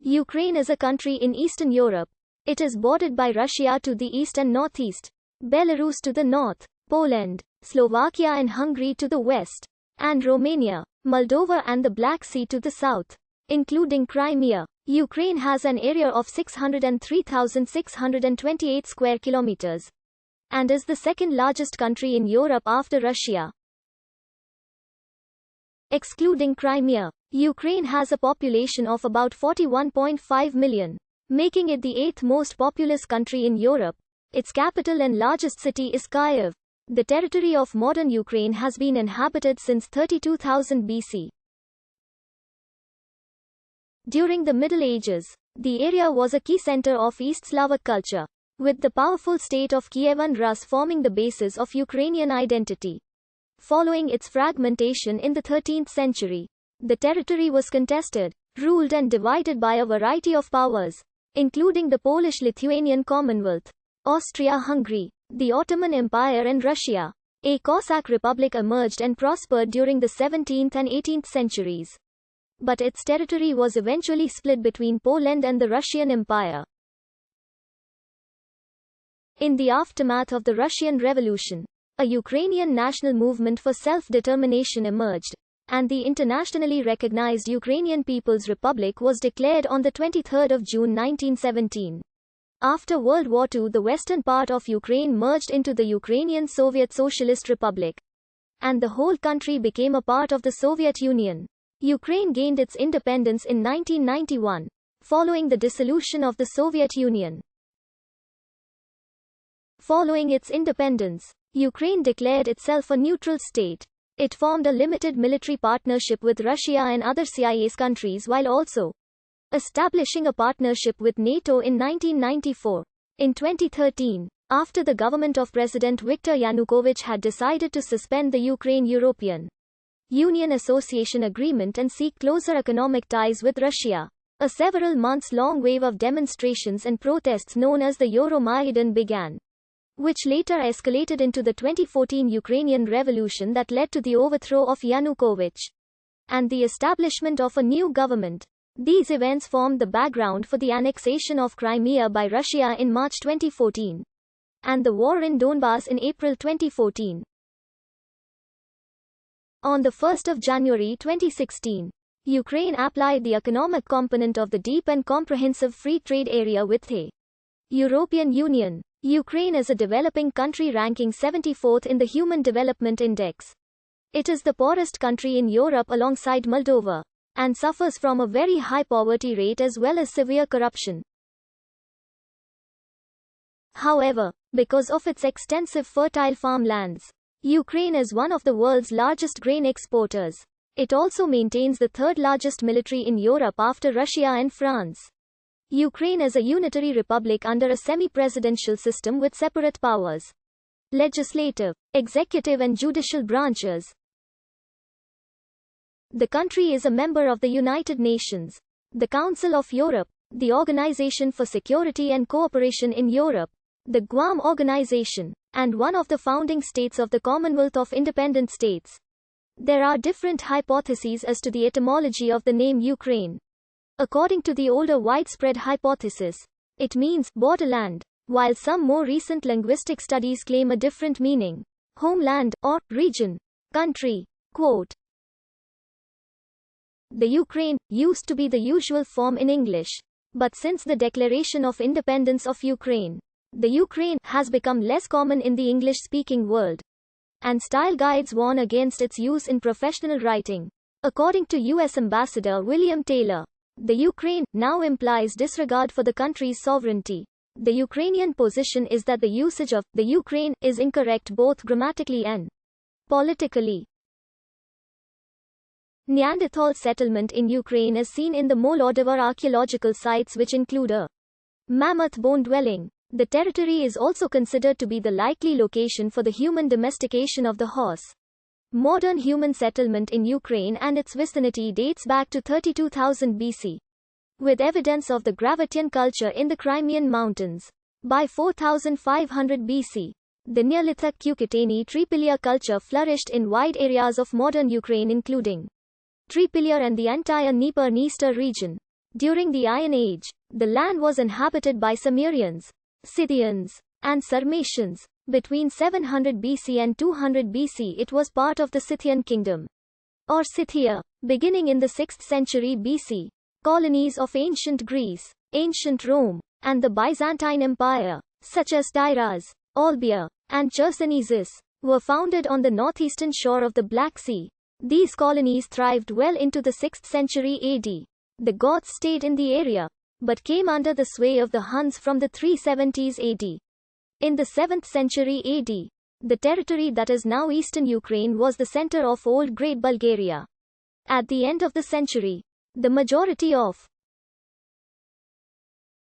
Ukraine is a country in Eastern Europe. It is bordered by Russia to the east and northeast, Belarus to the north, Poland, Slovakia and Hungary to the west, and Romania, Moldova and the Black Sea to the south, including Crimea. Ukraine has an area of 603,628 square kilometers and is the second largest country in Europe after Russia. Excluding Crimea, Ukraine has a population of about 41.5 million, making it the eighth most populous country in Europe. Its capital and largest city is Kyiv. The territory of modern Ukraine has been inhabited since 32,000 BC. During the Middle Ages, the area was a key center of East Slavic culture, with the powerful state of Kievan Rus forming the basis of Ukrainian identity. Following its fragmentation in the 13th century, the territory was contested, ruled and divided by a variety of powers, including the Polish-Lithuanian Commonwealth, Austria-Hungary, the Ottoman Empire and Russia. A Cossack republic emerged and prospered during the 17th and 18th centuries. But its territory was eventually split between Poland and the Russian Empire. In the aftermath of the Russian Revolution, a Ukrainian national movement for self-determination emerged, and the internationally recognized Ukrainian People's Republic was declared on the 23rd of June 1917. After World War II, the western part of Ukraine merged into the Ukrainian Soviet Socialist Republic, and the whole country became a part of the Soviet Union. Ukraine gained its independence in 1991, following the dissolution of the Soviet Union. Following its independence, Ukraine declared itself a neutral state. It formed a limited military partnership with Russia and other CIS countries while also establishing a partnership with NATO in 1994. In 2013, after the government of President Viktor Yanukovych had decided to suspend the Ukraine-European Union Association Agreement and seek closer economic ties with Russia, a several months-long wave of demonstrations and protests known as the Euromaidan began, which later escalated into the 2014 Ukrainian Revolution that led to the overthrow of Yanukovych and the establishment of a new government. These events formed the background for the annexation of Crimea by Russia in March 2014 and the war in Donbas in April 2014. On the 1st of January 2016, Ukraine applied the economic component of the Deep and Comprehensive Free Trade Area with the European Union. Ukraine is a developing country ranking 74th in the Human Development Index. It is the poorest country in Europe alongside Moldova, and suffers from a very high poverty rate as well as severe corruption. However, because of its extensive fertile farmlands, Ukraine is one of the world's largest grain exporters. It also maintains the third largest military in Europe after Russia and France. Ukraine is a unitary republic under a semi-presidential system with separate powers: legislative, executive and judicial branches. The country is a member of the United Nations, the Council of Europe, the Organization for Security and Cooperation in Europe, the Guam Organization, and one of the founding states of the Commonwealth of Independent States. There are different hypotheses as to the etymology of the name Ukraine. According to the older widespread hypothesis, it means borderland, while some more recent linguistic studies claim a different meaning: homeland or region, country. Quote, "The Ukraine used to be the usual form in English, but since the declaration of independence of Ukraine, the Ukraine has become less common in the English-speaking world, and style guides warn against its use in professional writing." According to U.S. Ambassador William Taylor, the Ukraine now implies disregard for the country's sovereignty. The Ukrainian position is that the usage of the Ukraine is incorrect both grammatically and politically. Neanderthal settlement in Ukraine is seen in the Molodova archaeological sites, which include a mammoth bone dwelling. The territory is also considered to be the likely location for the human domestication of the horse. Modern human settlement in Ukraine and its vicinity dates back to 32,000 BC, with evidence of the Gravatian culture in the Crimean Mountains. By 4500 BC, the Neolithic Cucuteni Tripilia culture flourished in wide areas of modern Ukraine including Tripilia and the entire Dnieper-Dniester region. During the Iron Age, the land was inhabited by Cimmerians, Scythians, and Sarmatians. Between 700 BC and 200 BC it was part of the Scythian kingdom, or Scythia. Beginning in the 6th century BC, colonies of ancient Greece, ancient Rome, and the Byzantine Empire, such as Tyras, Olbia, and Chersonesus, were founded on the northeastern shore of the Black Sea. These colonies thrived well into the 6th century AD. The Goths stayed in the area, but came under the sway of the Huns from the 370s AD. In the 7th century AD, the territory that is now eastern Ukraine was the center of Old Great Bulgaria. At the end of the century, the majority of